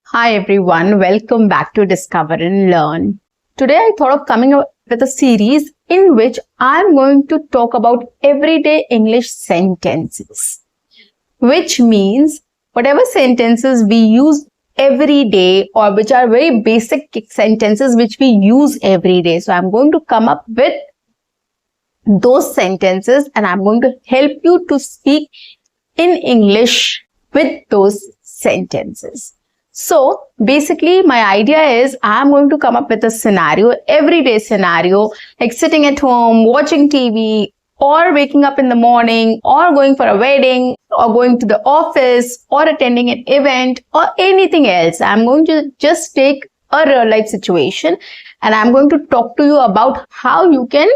Hi everyone, welcome back to Discover and Learn. Today I thought of coming up with a series in which I'm going to talk about everyday English sentences, which means whatever sentences we use every day or which are very basic sentences which we use every day. So I'm going to come up with those sentences and I'm going to help you to speak in English with those sentences. So basically my idea is I'm going to come up with a scenario, everyday scenario, like sitting at home, watching TV, or waking up in the morning, or going for a wedding, or going to the office, or attending an event, or anything else. I'm going to just take a real life situation and I'm going to talk to you about how you can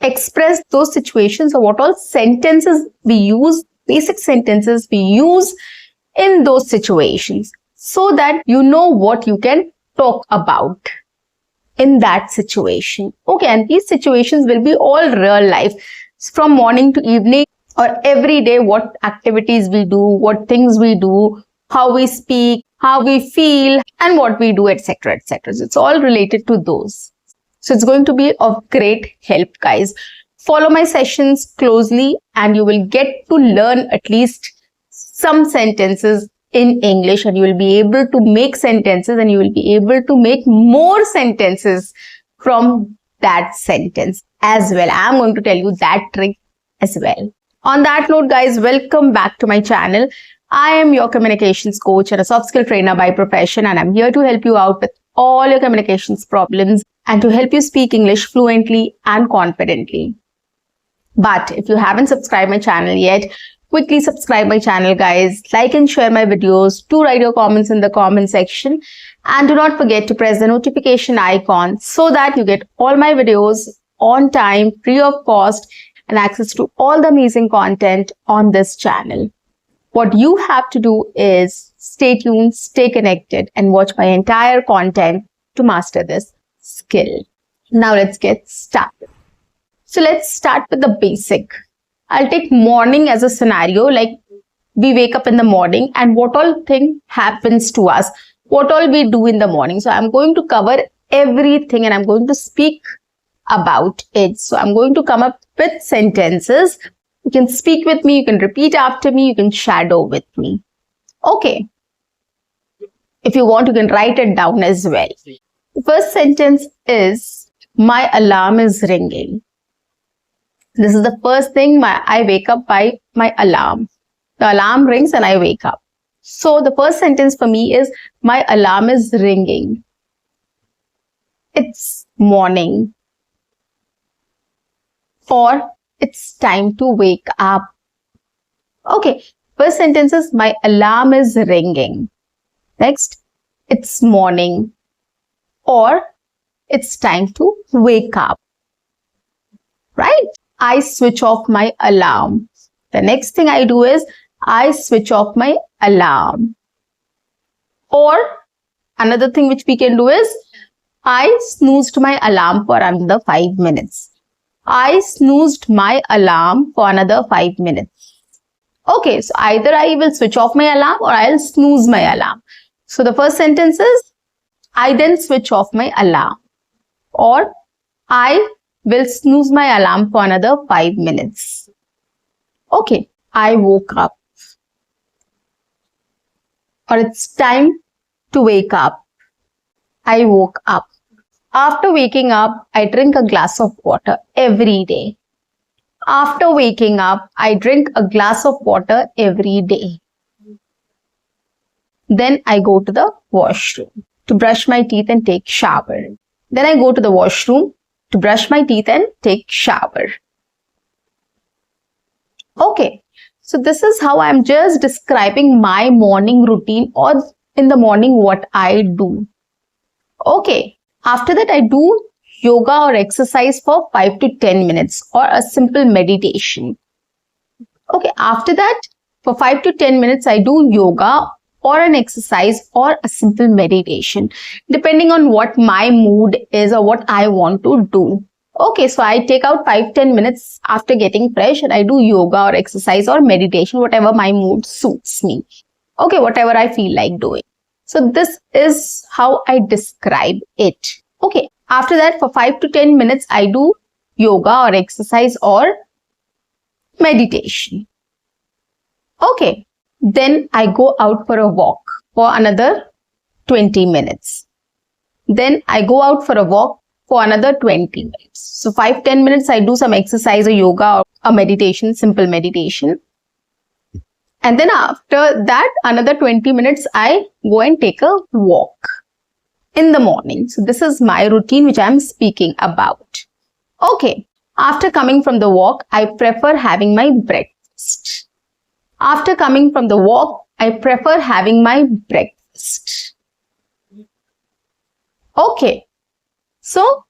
express those situations or what all sentences we use, basic sentences we use in those situations so that you know what you can talk about in that situation. Okay, and these situations will be all real life from morning to evening or every day, what activities we do, what things we do, how we speak, how we feel, and what we do, etc., etc. So it's all related to those. So it's going to be of great help, guys. Follow my sessions closely and you will get to learn at least some sentences in English, and you will be able to make sentences and you will be able to make more sentences from that sentence as well. I'm going to tell you that trick as well. On that note, guys, welcome back to my channel. I am your communications coach and a soft skill trainer by profession, and I'm here to help you out with all your communications problems and to help you speak English fluently and confidently. But if you haven't subscribed my channel yet, quickly subscribe my channel, guys. Like and share my videos. Do write your comments in the comment section. And do not forget to press the notification icon so that you get all my videos on time, free of cost, and access to all the amazing content on this channel. What you have to do is stay tuned, stay connected, and watch my entire content to master this skill. Now let's get started. So let's start with the basic. I'll take morning as a scenario, like we wake up in the morning and what all thing happens to us, what all we do in the morning. So I'm going to cover everything and I'm going to speak about it. So I'm going to come up with sentences. You can speak with me, you can repeat after me, you can shadow with me. Okay. If you want, you can write it down as well. The first sentence is, my alarm is ringing. This is the first thing, I wake up by my alarm. The alarm rings and I wake up. So the first sentence for me is, my alarm is ringing. It's morning. Or it's time to wake up. Okay, first sentence is, my alarm is ringing. Next, it's morning. Or it's time to wake up. Right? I switch off my alarm. The next thing I do is, I switch off my alarm. Or another thing which we can do is, I snoozed my alarm for another 5 minutes. I snoozed my alarm for another 5 minutes. Okay, so either I will switch off my alarm or I'll snooze my alarm. So the first sentence is, I then switch off my alarm. Or I will snooze my alarm for another 5 minutes. Okay, I woke up. Or it's time to wake up. I woke up. After waking up, I drink a glass of water every day. After waking up, I drink a glass of water every day. Then I go to the washroom to brush my teeth and take shower. Then I go to the washroom to brush my teeth and take shower. Okay, so this is how I'm just describing my morning routine, or in the morning what I do. Okay, after that I do yoga or exercise for 5 to 10 minutes or a simple meditation. Okay, after that for 5 to 10 minutes I do yoga or an exercise or a simple meditation, depending on what my mood is or what I want to do. Okay, so I take out 5-10 minutes after getting fresh and I do yoga or exercise or meditation, whatever my mood suits me. Okay, whatever I feel like doing. So this is how I describe it. Okay. After that, for 5 to 10 minutes, I do yoga or exercise or meditation. Okay. Then I go out for a walk for another 20 minutes. Then I go out for a walk for another 20 minutes. So 5-10 minutes, I do some exercise or yoga or a meditation, simple meditation. And then after that, another 20 minutes, I go and take a walk in the morning. So this is my routine which I'm speaking about. Okay. After coming from the walk, I prefer having my breakfast. After coming from the walk, I prefer having my breakfast. Okay. So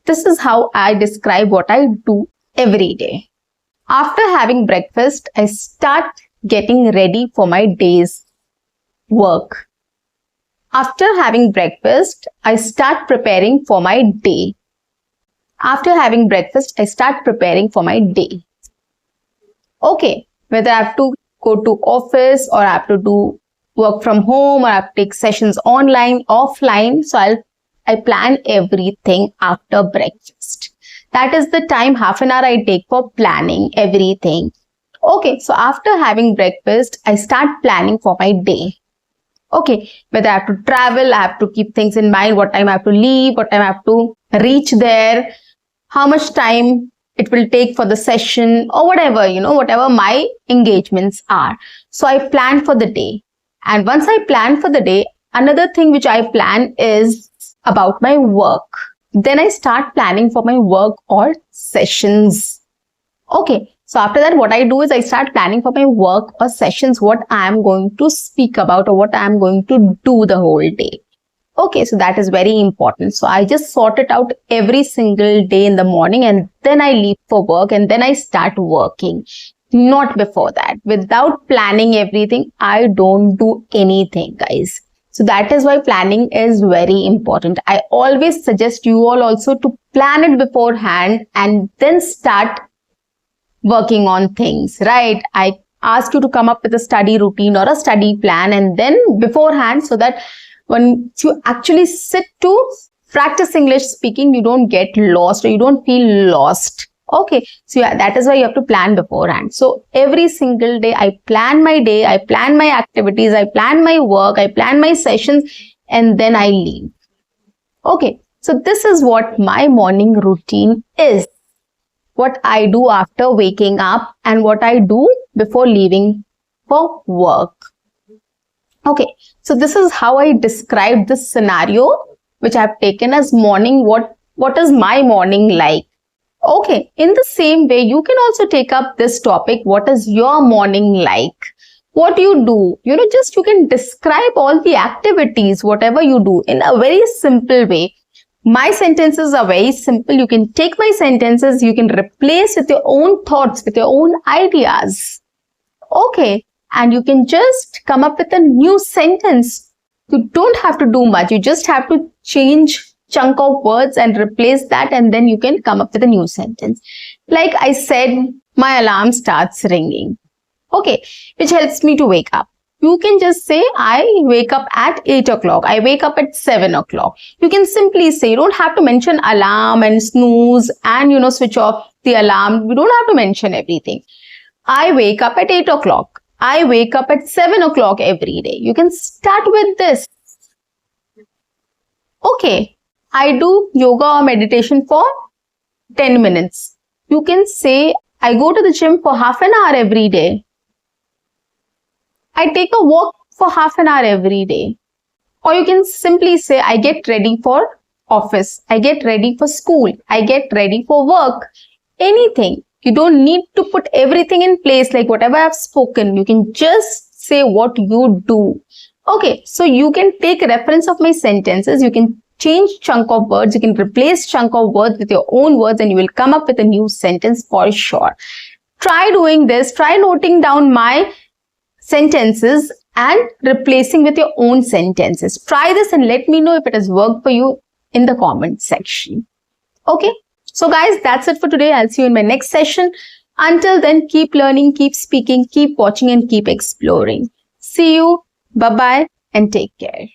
this is how I describe what I do every day. After having breakfast, I start getting ready for my day's work. After having breakfast, I start preparing for my day. After having breakfast, I start preparing for my day. Okay, whether I have to go to office or I have to do work from home or I have to take sessions online, offline. So I plan everything after breakfast. That is the time, half an hour I take for planning everything. Okay, so after having breakfast, I start planning for my day. Okay, whether I have to travel, I have to keep things in mind, what time I have to leave, what time I have to reach there, how much time it will take for the session or whatever, whatever my engagements are. So I plan for the day. And once I plan for the day, another thing which I plan is about my work. Then I start planning for my work or sessions. Okay. So after that, what I do is I start planning for my work or sessions, what I am going to speak about or what I am going to do the whole day. Okay, so that is very important. So I just sort it out every single day in the morning and then I leave for work and then I start working. Not before that. Without planning everything, I don't do anything, guys. So that is why planning is very important. I always suggest you all also to plan it beforehand and then start working on things, right? I ask you to come up with a study routine or a study plan and then beforehand, so that when you actually sit to practice English speaking, you don't get lost or you don't feel lost. Okay, so yeah, that is why you have to plan beforehand. So every single day, I plan my day, I plan my activities, I plan my work, I plan my sessions, and then I leave. Okay, so this is what my morning routine is. What I do after waking up and what I do before leaving for work. Okay, so this is how I describe this scenario which I have taken as morning. What is my morning like? Okay, in the same way, you can also take up this topic. What is your morning like? What you do? Just you can describe all the activities, whatever you do in a very simple way. My sentences are very simple. You can take my sentences, you can replace with your own thoughts, with your own ideas. Okay, and you can just come up with a new sentence. You don't have to do much. You just have to change chunk of words and replace that, and then you can come up with a new sentence. Like I said, my alarm starts ringing. Okay, which helps me to wake up. You can just say, I wake up at 8 o'clock. I wake up at 7 o'clock. You can simply say, you don't have to mention alarm and snooze and, switch off the alarm. You don't have to mention everything. I wake up at 8 o'clock. I wake up at 7 o'clock every day. You can start with this. Okay, I do yoga or meditation for 10 minutes. You can say, I go to the gym for half an hour every day. I take a walk for half an hour every day. Or you can simply say, I get ready for office. I get ready for school. I get ready for work. Anything. You don't need to put everything in place like whatever I've spoken. You can just say what you do. Okay, so you can take reference of my sentences. You can change chunk of words. You can replace chunk of words with your own words and you will come up with a new sentence for sure. Try doing this. Try noting down my sentences and replacing with your own sentences. Try this and let me know if it has worked for you in the comment section. Okay. So guys, that's it for today. I'll see you in my next session. Until then, keep learning, keep speaking, keep watching and keep exploring. See you. Bye-bye. and take care.